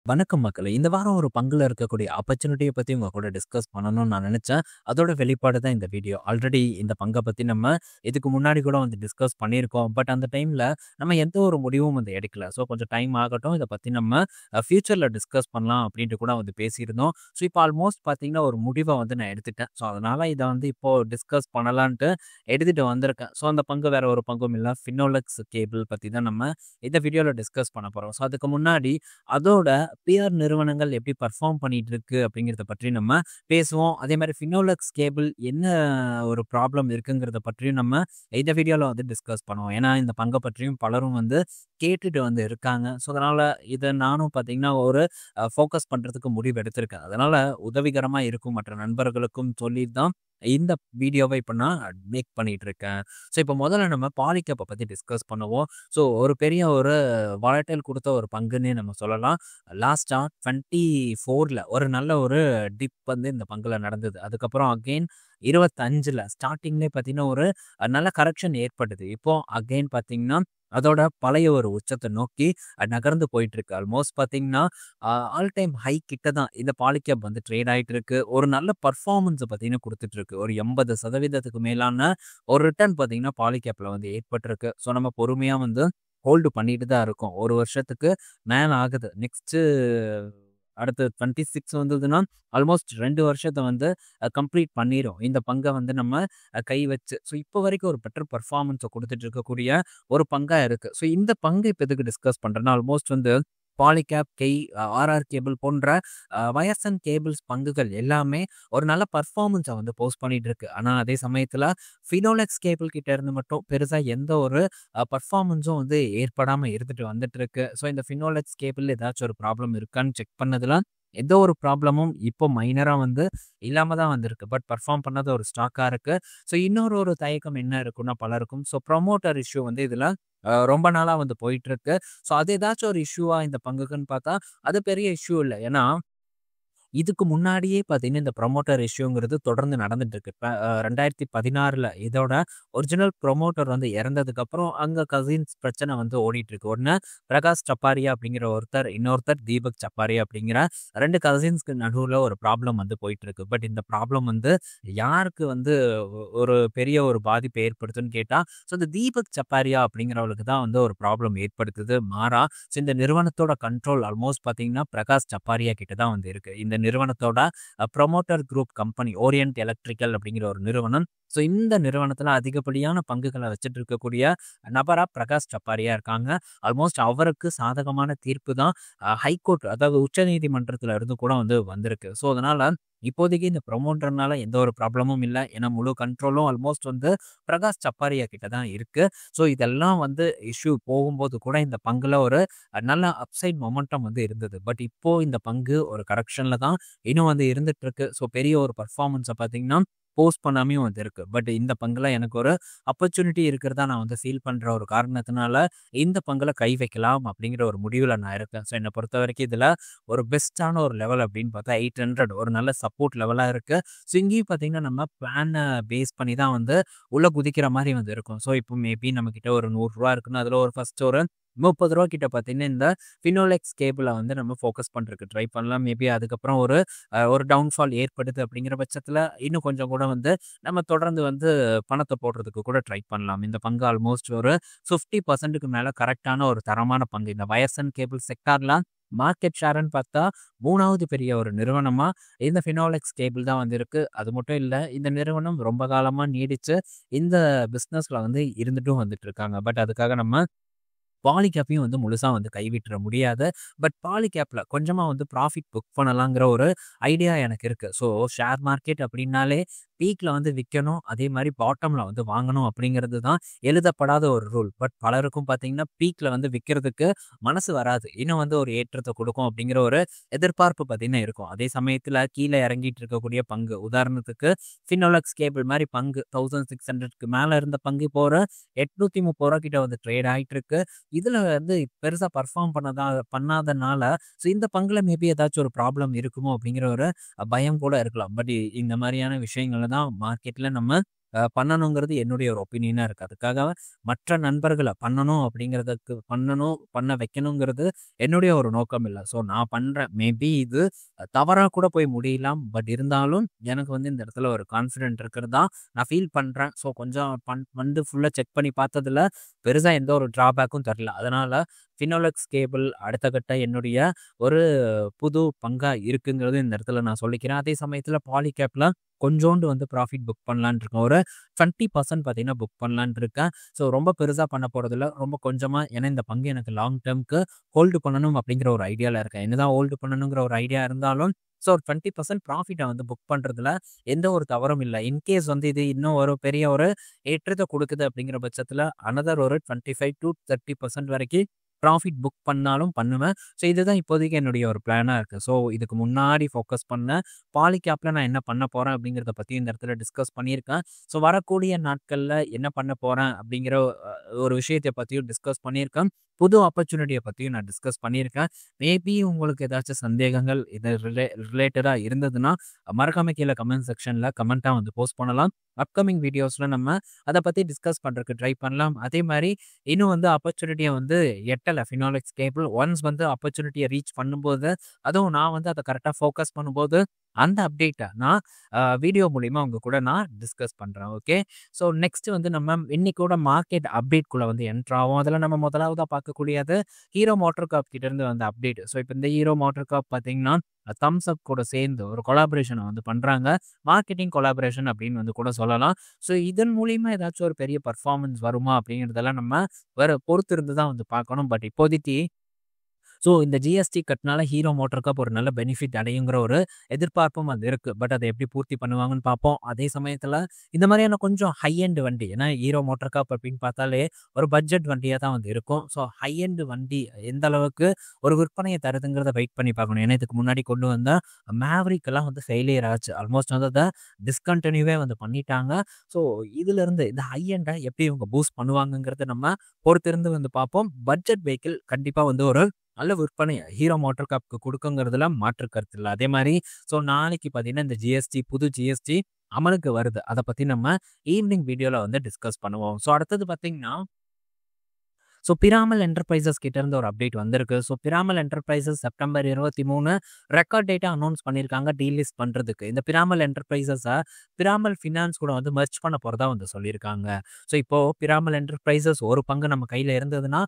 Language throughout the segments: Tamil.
வணக்கம் மக்களே! இந்த வாரம் ஒரு பங்குல இருக்கக்கூடிய ஆப்பர்ச்சுனிட்டிய பத்தி உங்க கூட டிஸ்கஸ் பண்ணணும்னு நான் நெனச்சேன். அதோட வெளிப்பாடு தான் இந்த வீடியோ. ஆல்ரெடி இந்த பங்க பத்தி நம்ம இதுக்கு முன்னாடி கூட வந்து டிஸ்கஸ் பண்ணியிருக்கோம். பட் அந்த டைம்ல நம்ம எந்த ஒரு முடிவும் வந்து எடுக்கல. ஸோ கொஞ்சம் டைம் ஆகட்டும். இத பத்தி நம்ம ஃபியூச்சர்ல டிஸ்கஸ் பண்ணலாம் அப்டின்ட்டு கூட வந்து பேசியிருந்தோம். ஸோ இப்போ ஆல்மோஸ்ட் பார்த்தீங்கன்னா, ஒரு முடிவ வந்து நான் எடுத்துட்டேன். ஸோ அதனால இத வந்து இப்போ டிஸ்கஸ் பண்ணலான்ட்டு எடுத்துட்டு வந்திருக்கேன். ஸோ அந்த பங்கு வேற ஒரு பங்கும் இல்ல. ஃபினோலெக்ஸ் கேபிள் பத்தி தான் நம்ம இந்த வீடியோல டிஸ்கஸ் பண்ண போறோம். ஸோ அதுக்கு முன்னாடி அதோட பிஆர் நிறுவனங்கள் எப்படி பெர்ஃபார்ம் பண்ணிட்டு இருக்கு அப்படிங்கிறத பற்றி நம்ம பேசுவோம். அதே மாதிரி ஃபினோலெக்ஸ் கேபிள் என்ன ஒரு ப்ராப்ளம் இருக்குங்கிறத பற்றியும் நம்ம இந்த வீடியோவில் வந்து டிஸ்கஸ் பண்ணுவோம். ஏன்னா இந்த பங்கை பற்றியும் பலரும் வந்து கேட்டுட்டு வந்து இருக்காங்க. ஸோ அதனால் இதை நானும் பார்த்தீங்கன்னா ஒரு ஃபோக்கஸ் பண்ணுறதுக்கு முடிவு எடுத்திருக்கேன். அதனால் உதவிகரமாக இருக்கும் மற்ற நண்பர்களுக்கும் சொல்லி தான் இந்த வீடியோவை இப்போ நான் மேக் பண்ணிட்டு இருக்கேன். ஸோ இப்போ முதல்ல நம்ம பாலிகேப்பை பற்றி டிஸ்கஸ் பண்ணுவோம். ஸோ ஒரு பெரிய ஒரு வாலட்டைல் கொடுத்த ஒரு பங்குன்னே நம்ம சொல்லலாம். லாஸ்டா 24ல ஒரு நல்ல ஒரு டிப் வந்து இந்த பங்குல நடந்தது. அதுக்கப்புறம் அகெயின் 25ல ஸ்டார்ட்டிங்லேயே பார்த்தீங்கன்னா ஒரு நல்ல கரெக்ஷன் ஏற்பட்டது. இப்போ அகெயின் பார்த்தீங்கன்னா அதோட பழைய ஒரு உச்சத்தை நோக்கி நகர்ந்து போயிட்டு இருக்கு. ஆல்மோஸ்ட் பார்த்தீங்கன்னா ஆல் டைம் ஹை கிட்ட தான் இந்த பாலிகேப் வந்து ட்ரேட் ஆயிட்டு இருக்கு. ஒரு நல்ல பர்ஃபார்மன்ஸ் பார்த்தீங்கன்னா கொடுத்துட்டு இருக்கு. ஒரு 80% மேலான ஒரு ரிட்டர்ன் பார்த்தீங்கன்னா பாலிகேப்ல வந்து ஏற்பட்டிருக்கு. ஸோ நம்ம பொறுமையா வந்து ஹோல்டு பண்ணிட்டு தான் இருக்கோம். ஒரு வருஷத்துக்கு மேல ஆகுது. நெக்ஸ்ட்டு அடுத்து 26 வந்ததுன்னா, ஆல்மோஸ்ட் 2 வருஷத்த வந்து கம்ப்ளீட் பண்ணிரும். இந்த பங்க வந்து நம்ம கை வச்சு. ஸோ இப்போ வரைக்கும் ஒரு பெட்டர் பெர்ஃபார்மன்ஸ குடுத்துட்டு இருக்கக்கூடிய ஒரு பங்கா இருக்கு. ஸோ இந்த பங்க இப்ப எதுக்கு டிஸ்கஸ் பண்றேன்னா, ஆல்மோஸ்ட் வந்து பாலிகேப், ஆர்ஆர் கேபிள் போன்ற வயர்சன் கேபிள்ஸ் பங்குகள் எல்லாமே ஒரு நல்ல பர்ஃபார்மன்ஸை வந்து போஸ்ட் பண்ணிட்டு இருக்கு. ஆனால் அதே சமயத்தில் ஃபினோலெக்ஸ் கேபிள் கிட்ட இருந்து மட்டும் பெருசாக எந்த ஒரு பர்ஃபார்மன்ஸும் வந்து ஏற்படாமல் இருந்துட்டு வந்துட்டு இருக்கு. ஸோ இந்த ஃபினோலெக்ஸ் கேபிள் ஏதாச்சும் ஒரு ப்ராப்ளம் இருக்கான்னு செக் பண்ணதுல எந்த ஒரு ப்ராப்ளமும் இப்போ மைனராக வந்து இல்லாமல் தான் வந்திருக்கு. பட் பர்ஃபார்ம் பண்ணாத ஒரு ஸ்டாக்காக இருக்கு. ஸோ இன்னொரு ஒரு தயக்கம் என்ன இருக்குன்னா பலருக்கும், ஸோ ப்ரொமோட்டர் இஷ்யூ வந்து இதில் ரொம்ப நாளா வந்து போயிட்டு இருக்கு. ஸோ அது ஏதாச்சும் ஒரு இஷ்யூவா இந்த பங்குக்குன்னு பார்த்தா, அது பெரிய இஷ்யூ இல்ல. ஏன்னா, இதுக்கு முன்னாடியே பார்த்தீங்கன்னா, இந்த ப்ரொமோட்டர் இஷ்யூங்கிறது தொடர்ந்து நடந்துட்டு இருக்கு. இப்ப 2016ல இதோட ஒரிஜினல் ப்ரொமோட்டர் வந்து இறந்ததுக்கப்புறம், அங்க கசின்ஸ் பிரச்சனை வந்து ஓடிட்டு இருக்கு. ஒண்ணு பிரகாஷ் சப்பாரியா அப்படிங்கிற ஒருத்தர், இன்னொருத்தர் தீபக் சப்பாரியா அப்படிங்கிற 2 கசின்ஸ்க்கு நடுவுல ஒரு ப்ராப்ளம் வந்து போயிட்டு இருக்கு. பட் இந்த ப்ராப்ளம் வந்து யாருக்கு வந்து ஒரு பெரிய ஒரு பாதிப்பை ஏற்படுத்துன்னு கேட்டா, ஸோ இந்த தீபக் சப்பாரியா அப்படிங்கிறவளுக்கு தான் வந்து ஒரு ப்ராப்ளம் ஏற்படுத்துது. மாறா ஸோ இந்த நிறுவனத்தோட கண்ட்ரோல் ஆல்மோஸ்ட் பார்த்தீங்கன்னா, பிரகாஷ் சப்பாரியா கிட்ட தான் வந்து இருக்கு. இந்த நிறுவனத்தோட promoter group company Orient electrical அப்படிங்கிற ஒரு நிறுவனம். ஸோ இந்த நிறுவனத்தில் அதிகப்படியான பங்குகளை வச்சுட்டு இருக்கக்கூடிய நபரா பிரகாஷ் சப்பாரியா இருக்காங்க. ஆல்மோஸ்ட் அவருக்கு சாதகமான தீர்ப்பு தான் ஹைகோர்ட், அதாவது உச்சநீதிமன்றத்தில் இருந்து கூட வந்து வந்திருக்கு. ஸோ அதனால இப்போதைக்கு இந்த ப்ரொமோட்டர்னால எந்த ஒரு ப்ராப்ளமும் இல்லை. ஏன்னா முழு கண்ட்ரோலும் ஆல்மோஸ்ட் வந்து பிரகாஷ் சப்பாரியா கிட்ட தான் இருக்கு. ஸோ இதெல்லாம் வந்து இஷ்யூ போகும்போது கூட இந்த பங்குல ஒரு நல்ல அப்சைட் மொமெண்டம் வந்து இருந்தது. பட் இப்போ இந்த பங்கு ஒரு கரெக்ஷன்ல தான் இன்னும் வந்து இருந்துட்டு இருக்கு. ஸோ பெரிய ஒரு பர்ஃபார்மன்ஸை பார்த்தீங்கன்னா போஸ்ட் பண்ணாமையும் வந்து இருக்கு. பட் இந்த பங்குல எனக்கு ஒரு ஆப்பர்ச்சுனிட்டி இருக்கிறதா நான் வந்து ஃபீல் பண்ற ஒரு காரணத்தினால இந்த பங்குல கை வைக்கலாம் அப்படிங்கிற ஒரு முடிவில் நான் இருக்கேன். ஸோ என்னை பொறுத்த வரைக்கும் இதில் ஒரு பெஸ்ட்டான ஒரு லெவல் அப்படின்னு பார்த்தா 800 ஒரு நல்ல சப்போர்ட் லெவலாக இருக்கு. ஸோ இங்கேயும் பார்த்தீங்கன்னா நம்ம பிளானை பேஸ் பண்ணி தான் வந்து உள்ள குதிக்கிற மாதிரி வந்து இருக்கும். ஸோ இப்போ மேபி நம்ம கிட்ட ஒரு ₹100 இருக்குன்னு அதில் ஒரு ஃபர்ஸ்ட் ஒரு ₹30 கிட்ட பார்த்தீங்கன்னா இந்த ஃபினோலெக்ஸ் கேபிளை வந்து நம்ம ஃபோக்கஸ் பண்ணுறதுக்கு ட்ரை பண்ணலாம். மேபி அதுக்கப்புறம் ஒரு டவுன்ஃபால் ஏற்படுது அப்படிங்கிற பட்சத்தில் இன்னும் கொஞ்சம் கூட வந்து நம்ம தொடர்ந்து வந்து பணத்தை போடுறதுக்கு கூட ட்ரை பண்ணலாம். இந்த பங்கு ஆல்மோஸ்ட் ஒரு 50%க்கு மேலே கரெக்டான ஒரு தரமான பங்கு. இந்த வயர்சன் கேபிள் செக்டார்லாம் மார்க்கெட் ஷேர்ன்னு பார்த்தா 3வது பெரிய ஒரு நிறுவனமா இந்த ஃபினோலெக்ஸ் கேபிள் தான் வந்து இருக்கு. அது மட்டும் இல்லை, இந்த நிறுவனம் ரொம்ப காலமாக நீடிச்சு இந்த பிஸ்னஸில் வந்து இருந்துட்டும் வந்துட்டு இருக்காங்க. பட் அதுக்காக நம்ம பாலிகேப்பையும் வந்து முழுசா வந்து கைவிட்டுற முடியாது. பட் பாலிகேப்ல கொஞ்சமா வந்து ப்ராஃபிட் புக் பண்ணலாங்கிற ஒரு ஐடியா எனக்கு இருக்கு. ஸோ ஷேர் மார்க்கெட் அப்படின்னாலே பீக்ல வந்து விற்கணும், அதே மாதிரி பாட்டம்ல வந்து வாங்கணும் அப்படிங்கிறது தான் எழுதப்படாத ஒரு ரூல். பட் பலருக்கும் பார்த்தீங்கன்னா பீக்ல வந்து விற்கிறதுக்கு மனசு வராது. இன்னும் வந்து ஒரு ஏற்றத்தை கொடுக்கும் அப்படிங்கிற ஒரு எதிர்பார்ப்பு பார்த்தீங்கன்னா இருக்கும். அதே சமயத்தில் கீழே இறங்கிட்டு இருக்கக்கூடிய பங்கு, உதாரணத்துக்கு ஃபினோலெக்ஸ் கேபிள் மாதிரி பங்கு 1600க்கு மேலே இருந்த பங்கு இப்போ ஒரு ₹830 கிட்ட வந்து ட்ரேட் ஆகிட்டு இருக்கு. இதுல வந்து பெருசா பெர்ஃபார்ம் பண்ணாதனால, ஸோ இந்த பங்குல மேபி ஏதாச்சும் ஒரு ப்ராப்ளம் இருக்குமோ அப்படிங்கிற ஒரு பயம் கூட இருக்கலாம். பட் இந்த மாதிரியான விஷயங்கள தான் மார்க்கெட்ல நம்ம பண்ணணுங்கிறது என்னுடைய ஒரு ஒப்பீனியனா இருக்கு. அதுக்காக மற்ற நண்பர்கள பண்ண வைக்கணுங்கிறது என்னுடைய ஒரு நோக்கம் இல்ல. ஸோ நான் பண்றேன். மேபி இது தவறா கூட போய் முடியலாம். பட் இருந்தாலும் எனக்கு வந்து இந்த இடத்துல ஒரு கான்ஃபிடென்ட் இருக்கிறதா நான் ஃபீல் பண்றேன். ஸோ கொஞ்சம் வந்து ஃபுல்லா செக் பண்ணி பார்த்ததுல பெருசா எந்த ஒரு டிராபேக்கும் தெரியல. அதனால ஃபினோலெக்ஸ் கேபிள் அடுத்த கட்ட என்னுடைய ஒரு புது பங்கா இருக்குங்கிறது இந்த இடத்துல நான் சொல்லிக்கிறேன். அதே சமயத்துல பாலிகேப்ல கொஞ்சோண்டு வந்து ப்ராஃபிட் புக் பண்ணலான்னு இருக்கேன். ஒரு 20% பார்த்தீங்கன்னா புக் பண்ணலான்னு இருக்கேன். ஸோ ரொம்ப பெருசா பண்ண போறதில்ல. ரொம்ப கொஞ்சமா ஏன்னா இந்த பங்கு எனக்கு லாங் டேர்ம்க்கு ஹோல்டு பண்ணணும் அப்படிங்கிற ஒரு ஐடியால இருக்கேன். என்னதான் ஹோல்டு பண்ணணுங்கிற ஒரு ஐடியா இருந்தாலும் ஸோ ஒரு 20% ப்ராஃபிட்ட வந்து புக் பண்றதுல எந்த ஒரு தவறும் இல்ல. இன்கேஸ் வந்து இது இன்னும் ஒரு பெரிய ஒரு ஏற்றத்த குடுக்குது அப்படிங்கிற பட்சத்துல அனதர் ஒரு 25% to 30% வரைக்கும் ப்ராஃபிட் புக் பண்ணாலும் பண்ணுவேன். ஸோ இதுதான் இப்போதைக்கு என்னுடைய ஒரு பிளானா இருக்கு. ஸோ இதுக்கு முன்னாடி ஃபோக்கஸ் பண்ண பாலிகேப்ல நான் என்ன பண்ண போறேன் அப்படிங்கிறத பத்தி இந்த இடத்துல டிஸ்கஸ் பண்ணியிருக்கேன். ஸோ வரக்கூடிய நாட்கள்ல என்ன பண்ண போறேன் அப்படிங்கிற ஒரு விஷயத்தை பத்தியும் டிஸ்கஸ் பண்ணியிருக்கேன். புது ஆப்பர்ச்சுனிட்டிய பத்தியும் நான் டிஸ்கஸ் பண்ணியிருக்கேன். மேபி உங்களுக்கு ஏதாச்சும் சந்தேகங்கள் இது ரிலேட்டடா இருந்ததுன்னா மறக்காம கீழ கமெண்ட் செக்ஷன்ல கமெண்ட்டா வந்து போஸ்ட் பண்ணலாம். அப்கமிங் வீடியோஸ்ல நம்ம அத பத்தி டிஸ்கஸ் பண்றதுக்கு ட்ரை பண்ணலாம். அதே மாரி இன்னும் வந்து ஆப்பர்ச்சுனிட்டிய வந்து எட்டல ஃபினோலெக்ஸ் கேபிள். ஒன்ஸ் வந்து ஆப்பர்ச்சுனிட்டிய ரீச் பண்ணும்போது, அதுவும் நான் வந்து அத கரெக்ட்டா ஃபோக்கஸ் பண்ணும்போது, அந்த அப்டேட்ட நான் வீடியோ மூலியமா உங்க கூட நான் டிஸ்கஸ் பண்றேன். ஓகே. ஸோ நெக்ஸ்ட் வந்து நம்ம இன்னைக்கோட மார்க்கெட் அப்டேட் குள்ள வந்து என்டர் ஆவோம். அதுல நம்ம முதலாவதா பார்க்கக்கூடியது ஹீரோ மோட்டார் கார்ப் கிட்ட இருந்து வந்த அப்டேட். ஸோ இப்ப இந்த ஹீரோ மோட்டார் கார்ப் பார்த்தீங்கன்னா, தம்ஸ் அப் கூட சேர்ந்து ஒரு கொலாபரேஷன வந்து பண்றாங்க. மார்க்கெட்டிங் கொலாபரேஷன் அப்படின்னு வந்து கூட சொல்லலாம். ஸோ இதன் மூலியமா ஏதாச்சும் ஒரு பெரிய பெர்ஃபார்மன்ஸ் வருமா அப்படிங்கிறதெல்லாம் நம்ம பொறுத்து இருந்து தான் வந்து பார்க்கணும். பட் இப்போதைக்கு ஸோ இந்த ஜிஎஸ்டி கட்னால ஹீரோ மோட்டார் கார்ப் ஒரு நல்ல பெனிஃபிட் அடையுங்கிற ஒரு எதிர்பார்ப்பும் அது இருக்கு. பட் அதை எப்படி பூர்த்தி பண்ணுவாங்கன்னு பார்ப்போம். அதே சமயத்துல இந்த மாதிரியான கொஞ்சம் ஹை எண்ட் வண்டி ஏன்னா ஹீரோ மோட்டார் கார்ப் அப்படின்னு பார்த்தாலே ஒரு பட்ஜெட் வண்டியா தான் வந்து இருக்கும். ஸோ ஹை எண்ட் வண்டி எந்த அளவுக்கு ஒரு விற்பனையை தருதுங்கிறத வெயிட் பண்ணி பார்க்கணும். ஏன்னா இதுக்கு முன்னாடி கொண்டு வந்த மேவரிக் எல்லாம் வந்து ஃபெயிலியர் ஆச்சு. ஆல்மோஸ்ட் வந்து அதை டிஸ்கண்டினியூவே வந்து பண்ணிட்டாங்க. ஸோ இதுல இருந்து இந்த ஹை எண்டை எப்படி இவங்க பூஸ்ட் பண்ணுவாங்கங்கிறத நம்ம பொறுத்திருந்து வந்து பார்ப்போம். பட்ஜெட் வெஹிக்கிள் கண்டிப்பா வந்து ஒரு நல்ல விற்பனை ஹீரோ மோட்டார் கார்ப்க்கு குடுக்குங்கிறதுல மாற்று கருத்து இல்ல. அதே மாரி ஸோ நாளைக்கு பார்த்தீங்கன்னா, இந்த ஜிஎஸ்டி புது ஜிஎஸ்டி அமலுக்கு வருது. அத பத்தி நம்ம ஈவினிங் வீடியோல வந்து டிஸ்கஸ் பண்ணுவோம். ஸோ அடுத்தது பார்த்தீங்கன்னா ஸோ பிராமல் என்டர்பிரைசஸ் கிட்ட இருந்து ஒரு அப்டேட் வந்திருக்கு. So பிராமல் enterprises September 23 record data announce பண்ணியிருக்காங்க டீலிஸ்ட் பண்றதுக்கு. இந்த பிராமல் என்டர்பிரைசஸ பிராமல் ஃபினான்ஸ் கூட வந்து மெர்ஜ் பண்ண போறதா வந்து சொல்லியிருக்காங்க. ஸோ இப்போ பிராமல் என்டர்பிரைசஸ் ஒரு பங்கு நம்ம கையில இருந்ததுன்னா,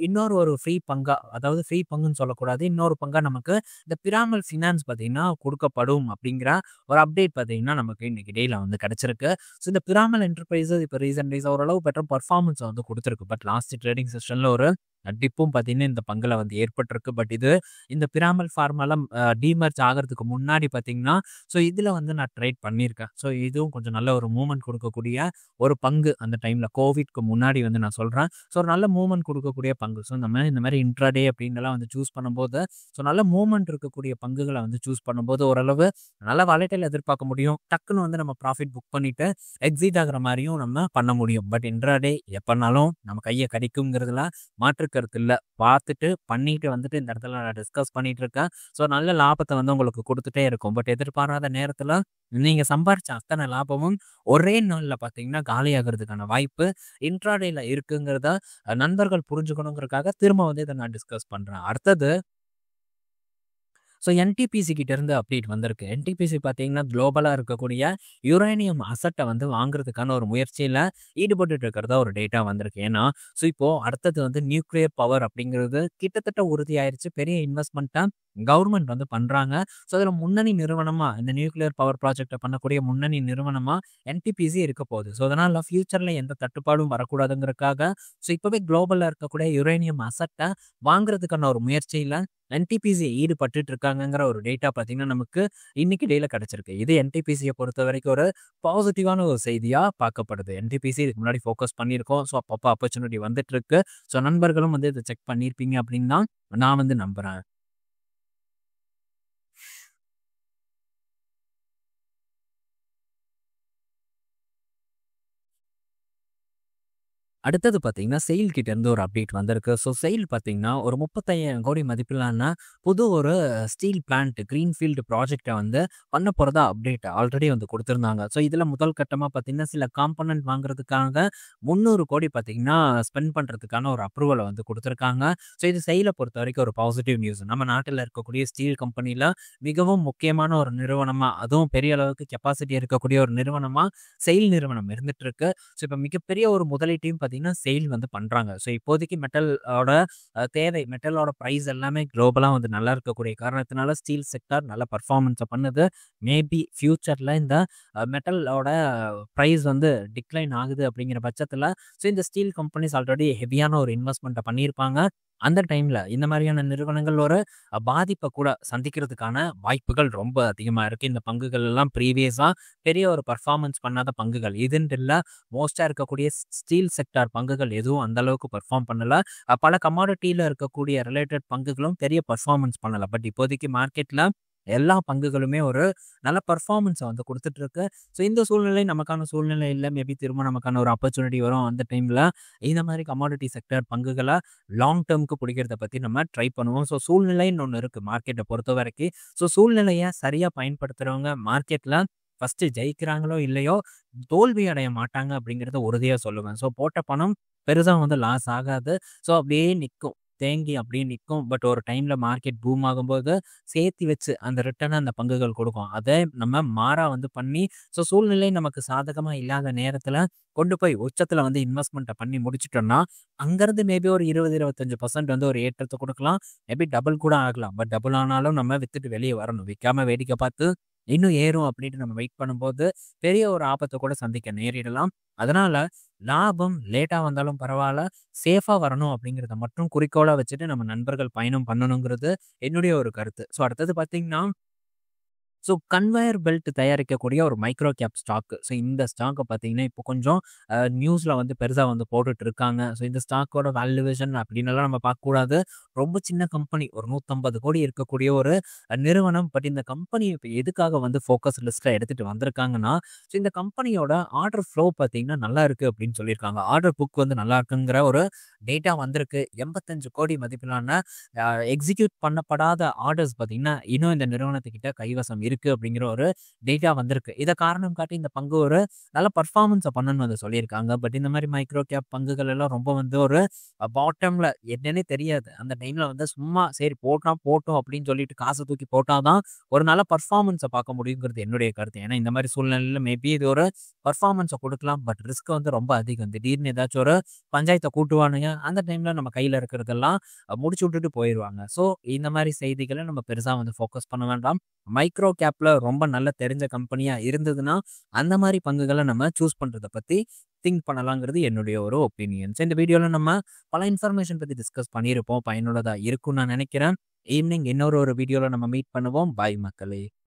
இன்னொரு ஒரு ஃப்ரீ பங்கா அதாவது ஃப்ரீ பங்குன்னு சொல்லக்கூடாது. இன்னொரு பங்கா நமக்கு இந்த பிராமல் ஃபினான்ஸ் பார்த்தீங்கன்னா குடுக்கப்படும் அப்படிங்கிற ஒரு அப்டேட் பார்த்தீங்கன்னா, நமக்கு இன்னைக்கு டேல வந்து கிடைச்சிருக்கு. ஸோ இந்த பிராமல் என்டர்பிரைசஸ் இப்போ ரீசென்ட் டேஸா ஓரளவு பெட்டர் பெர்ஃபார்மன்ஸ வந்து குடுத்திருக்கு. பட் லாஸ்ட் ட்ரேடிங் செஷன்ல ஒரு டிப்பும் பார்த்தீங்கன்னா, இந்த பங்குல வந்து ஏற்பட்டிருக்கு. பட் இது இந்த பிராமல் ஃபார்மாலாம் டீமர்ஜ் ஆகுறதுக்கு முன்னாடி பார்த்தீங்கன்னா, ஸோ இதுல வந்து நான் ட்ரேட் பண்ணியிருக்கேன். ஸோ இதுவும் கொஞ்சம் நல்ல ஒரு மூவ்மெண்ட் குடுக்கக்கூடிய ஒரு பங்கு அந்த டைம்ல கோவிட்க்கு முன்னாடி வந்து நான் சொல்றேன். ஸோ ஒரு நல்ல மூவ்மெண்ட் குடுக்கக்கூடிய பங்கு. ஸோ நம்ம இந்த மாரி இன்ட்ராடே அப்படின்னுலாம் வந்து சூஸ் பண்ணும்போது, ஸோ நல்ல மூவ்மெண்ட் இருக்கக்கூடிய பங்குகள வந்து சூஸ் பண்ணும்போது ஓரளவு நல்ல வாலடைல் எதிர்பார்க்க முடியும். டக்குன்னு வந்து நம்ம ப்ராஃபிட் புக் பண்ணிட்டு எக்ஸிட் ஆகுற மாரியும் நம்ம பண்ண முடியும். பட் இன்ட்ராடே எப்பனாலும் நம்ம கைய கடிக்குங்கிறதுல மாற்று கருத்து இல்ல. பார்த்துட்டு, பண்ணிட்டு வந்துட்டு இந்த இடத்துல நான் டிஸ்கஸ் பண்ணிட்டு இருக்கேன். ஸோ நல்ல லாபத்த வந்து உங்களுக்கு குடுத்துட்டே இருக்கும். பட் எதிர்பாராத நேரத்துல நீங்க சம்பாரிச்ச அத்தன லாபமும் ஒரே நாள்ல பார்த்தீங்கன்னா, காலியாகுறதுக்கான வாய்ப்பு இன்ட்ராடேல இருக்குங்கிறத நண்பர்கள் புரிஞ்சுக்கணுங்கிறதுக்காக திரும்ப வந்து இத நான் டிஸ்கஸ் பண்றேன். அடுத்தது ஸோ என்டிபிசி கிட்ட இருந்து அப்டேட் வந்திருக்கு. என்டிபிசி பார்த்தீங்கன்னா, குளோபலா இருக்கக்கூடிய யுரேனியம் அசட்ட வந்து வாங்குறதுக்கான ஒரு முயற்சியில ஈடுபட்டுட்டு இருக்கிறதா ஒரு டேட்டா வந்திருக்கு. ஏன்னா, ஸோ இப்போ அடுத்தது வந்து நியூக்ளியர் பவர் அப்படிங்கிறது கிட்டத்தட்ட உறுதியாயிருச்சு. பெரிய இன்வெஸ்ட்மெண்ட்டா கவர்மெண்ட் வந்து பண்றாங்க. ஸோ அதில முன்னணி நிறுவனமா இந்த நியூக்ளியர் பவர் ப்ராஜெக்ட்ட பண்ணக்கூடிய முன்னணி நிறுவனமா என்டிபிசி இருக்க போகுது. ஸோ அதனால ஃபியூச்சர்ல எந்த தட்டுப்பாடும் வரக்கூடாதுங்கிறதுக்காக, ஸோ இப்பவே குளோபல்ல இருக்கக்கூடிய யுரேனியம் அசட்ட வாங்குறதுக்கான ஒரு முயற்சியில என்டிபிசி ஈடுபட்டுட்டு இருக்காங்கங்கிற ஒரு டேட்டா பார்த்தீங்கன்னா, நமக்கு இன்னைக்கு டேல கிடைச்சிருக்கு. இது என்டிபிசிய பொறுத்தவரைக்கும் ஒரு பாசிட்டிவான ஒரு செய்தியா பார்க்கப்படுது. என்டிபிசி இதுக்கு முன்னாடி ஃபோக்கஸ் பண்ணியிருக்கோம். ஸோ அப்பப்போ ஆப்பர்ச்சுனிட்டி வந்துட்டு இருக்கு. ஸோ நண்பர்களும் வந்து இத செக் பண்ணியிருப்பீங்க அப்படின்னு தான் நான் வந்து நம்புறேன். அடுத்தது பார்த்தீங்கன்னா, SAIL கிட்ட இருந்து ஒரு அப்டேட் வந்திருக்கு. SAIL பார்த்தீங்கன்னா, ஒரு 35,000 கோடி மதிப்பிலான புது ஒரு ஸ்டீல் பிளான்ட் கிரீன்ஃபீல்டு ப்ராஜெக்ட்ட வந்து பண்ண போறதா அப்டேட் ஆல்ரெடி வந்து குடுத்திருந்தாங்க. இதில முதல் கட்டமா பார்த்தீங்கன்னா, சில காம்போனன்ட் வாங்குறதுக்காக 300 கோடி பார்த்தீங்கன்னா, ஸ்பெண்ட் பண்றதுக்கான ஒரு அப்ரூவல வந்து குடுத்திருக்காங்க. இது SAIL பொறுத்தவரைக்கும் ஒரு பாசிட்டிவ் நியூஸ். நம்ம நாட்டில இருக்கக்கூடிய ஸ்டீல் கம்பெனில மிகவும் முக்கியமான ஒரு நிறுவனமா, அதுவும் பெரிய அளவுக்கு கெப்பாசிட்டி இருக்கக்கூடிய ஒரு நிறுவனமா SAIL நிறுவனம் இருந்துட்டு இருக்கு. இப்ப மிகப்பெரிய ஒரு முதலீட்டையும் பார்த்தீங்கன்னா, SAIL வந்து பண்றாங்க. இப்போதைக்கு மெட்டலோட தேவை, மெட்டலோட பிரைஸ் எல்லாமே குளோபலா வந்து நல்லா இருக்கக்கூடிய காரணத்தினால ஸ்டீல் செக்டார் நல்ல பெர்ஃபார்மன்ஸ பண்ணுது. மேபி ஃபியூச்சர்ல இந்த மெட்டலோட பிரைஸ் வந்து டிக்ளைன் ஆகுது அப்படிங்கிற பட்சத்தில, இந்த ஸ்டீல் கம்பெனிஸ் ஆல்ரெடி ஹெவியான ஒரு இன்வெஸ்ட்மென்ட்ட பண்ணியிருப்பாங்க. அந்த டைம்ல இந்த மாதிரியான நிறுவனங்கள் ஒரு பாதிப்ப கூட சந்திக்கிறதுக்கான வாய்ப்புகள் ரொம்ப அதிகமா இருக்கு. இந்த பங்குகள் எல்லாம் ப்ரீவியஸா பெரிய ஒரு பெர்ஃபார்மன்ஸ் பண்ணாத பங்குகள். இதுன்ட்டு இல்ல, மோஸ்ட்டா இருக்கக்கூடிய ஸ்டீல் செக்டார் பங்குகள் எதுவும் அந்த அளவுக்கு பெர்ஃபார்ம் பண்ணல. பல கமாடிட்டில இருக்கக்கூடிய ரிலேட்டட் பங்குகளும் பெரிய பெர்ஃபார்மன்ஸ் பண்ணல. பட் இப்போதைக்கு மார்க்கெட்ல எல்லா பங்குகளுமே ஒரு நல்ல பெர்ஃபார்மன்ஸ வந்து குடுத்துட்டு இருக்கு. இந்த சூழ்நிலை நமக்கான சூழ்நிலை இல்ல. மேபி திரும்ப நமக்கான ஒரு ஆப்பர்ச்சுனிட்டி வரும். அந்த டைம்ல இந்த மாரி கமாடிட்டி செக்டார் பங்குகள லாங் டெர்ம்க்கு பிடிக்கிறத பத்தி நம்ம ட்ரை பண்ணுவோம். சூழ்நிலைன்னு ஒண்ணு இருக்கு மார்க்கெட்ட பொறுத்தவரைக்கும். சூழ்நிலைய சரியா பயன்படுத்துறவங்க மார்க்கெட்ல ஃபர்ஸ்ட்டு ஜெயிக்கிறாங்களோ இல்லையோ, தோல்வி அடைய மாட்டாங்க அப்படிங்கிறத உறுதியா சொல்லுவேன். போட்ட பணம் பெருசா வந்து லாஸ் ஆகாது. அப்படியே நிக்கும். தேங்கி அப்படியே நிக்கும். பட் ஒரு டைம்ல மார்க்கெட் பூம் ஆகும்போது சேர்த்தி வச்சு அந்த ரிட்டர்ன அந்த பங்குகள் குடுக்கும். அத நம்ம மாறா வந்து பண்ணி, சூழ்நிலை நமக்கு சாதகமா இல்லாத நேரத்துல கொண்டு போய் உச்சத்துல வந்து இன்வெஸ்ட்மென்ட்ட பண்ணி முடிச்சுட்டோம்னா, அங்கருந்து மேபி ஒரு 20, 25% வந்து ஒரு ஏற்றத்த குடுக்கலாம். மேபி டபுள் கூட ஆகலாம். பட் டபுள் ஆனாலும் நம்ம வித்துட்டு வெளிய வரணும். விக்காம வேடிக்கை பார்த்து இன்னும் ஏறும் அப்படின்ட்டு நம்ம வெயிட் பண்ணும்போது, பெரிய ஒரு ஆபத்த கூட சந்திக்க நேரிடலாம். அதனால லாபம் லேட்டா வந்தாலும் பரவால்ல, சேஃபா வரணும் அப்படிங்கிறத மட்டும் குறிக்கோளா வச்சுட்டு நம்ம நண்பர்கள் பயணம் பண்ணணுங்கிறது என்னுடைய ஒரு கருத்து. அடுத்தது பார்த்தீங்கன்னா, கன்வேயர் பெல்ட் தயாரிக்கக்கூடிய ஒரு மைக்ரோ கேப் ஸ்டாக். இந்த ஸ்டாக்க பார்த்தீங்கன்னா, இப்போ கொஞ்சம் நியூஸ்ல வந்து பெருசா வந்து போட்டுட்டு இருக்காங்க. இந்த ஸ்டாக்கோட வேல்யூவேஷன் அப்படின்னுலாம் நம்ம பார்க்கக்கூடாது. ரொம்ப சின்ன கம்பெனி. ஒரு 150 கோடி இருக்கக்கூடிய ஒரு நிறுவனம். பட் இந்த கம்பெனி இப்ப எதுக்காக வந்து ஃபோக்கஸ் லிஸ்ட்ல எடுத்துட்டு வந்திருக்காங்கன்னா, இந்த கம்பெனியோட ஆர்டர் ஃப்ளோ பார்த்தீங்கன்னா நல்லா இருக்கு அப்படின்னு சொல்லியிருக்காங்க. ஆர்டர் புக் வந்து நல்லா இருக்குங்கிற ஒரு டேட்டா வந்திருக்கு. 85 கோடி மதிப்பிலான எக்ஸிக்யூட் பண்ணப்படாத ஆர்டர்ஸ் பார்த்தீங்கன்னா, இன்னும் இந்த நிறுவனத்துக்கிட்ட கைவசம் இருக்கு அப்படிங்கிற ஒரு டேட்டா வந்திருக்கு. இத காரணம் காட்டி இந்த பங்கு ஒரு நல்ல பெர்ஃபார்மன்ஸ பண்ணணும்னு வந்து சொல்லியிருக்காங்க. பட் இந்த மாரி மைக்ரோ கேப் பங்குகள் எல்லாம் ரொம்ப வந்து ஒரு பாட்டம்ல என்னன்னே தெரியாது. அந்த டைம்ல வந்து சும்மா சரி போட்டா போட்டும் அப்படின்னு சொல்லிட்டு காச தூக்கி போட்டா தான் ஒரு நல்ல பெர்ஃபார்மன்ஸ பார்க்க முடியுங்கிறது என்னுடைய கருத்து. ஏன்னா இந்த மாரி சூழ்நிலையில மேபி இது ஒரு பெர்ஃபார்மன்ஸ குடுக்கலாம். பட் ரிஸ்க் வந்து ரொம்ப அதிகம். திடீர்னு ஏதாச்சும் ஒரு பஞ்சாயத்த கூட்டுவானுங்க. அந்த டைம்ல நம்ம கையில இருக்கிறதெல்லாம் முடிச்சு விட்டுட்டு போயிருவாங்க. இந்த மாரி செய்திகள நம்ம பெருசா வந்து ஃபோக்கஸ் பண்ண வேண்டாம். மைக்ரோ கேப்ல ரொம்ப நல்ல தெரிஞ்ச கம்பெனியா இருந்ததுன்னா, அந்த மாரி பங்குகள நம்ம சூஸ் பண்றத பத்தி திங்க் பண்ணலாங்கிறது என்னுடைய ஒரு ஒப்பீனியன். இந்த வீடியோல நம்ம பல இன்ஃபர்மேஷன் பத்தி டிஸ்கஸ் பண்ணியிருப்போம். பயனுள்ளதா இருக்கும்னு நான் நினைக்கிறேன். ஈவினிங் இன்னொரு வீடியோல நம்ம மீட் பண்ணுவோம். பாய் மக்களே!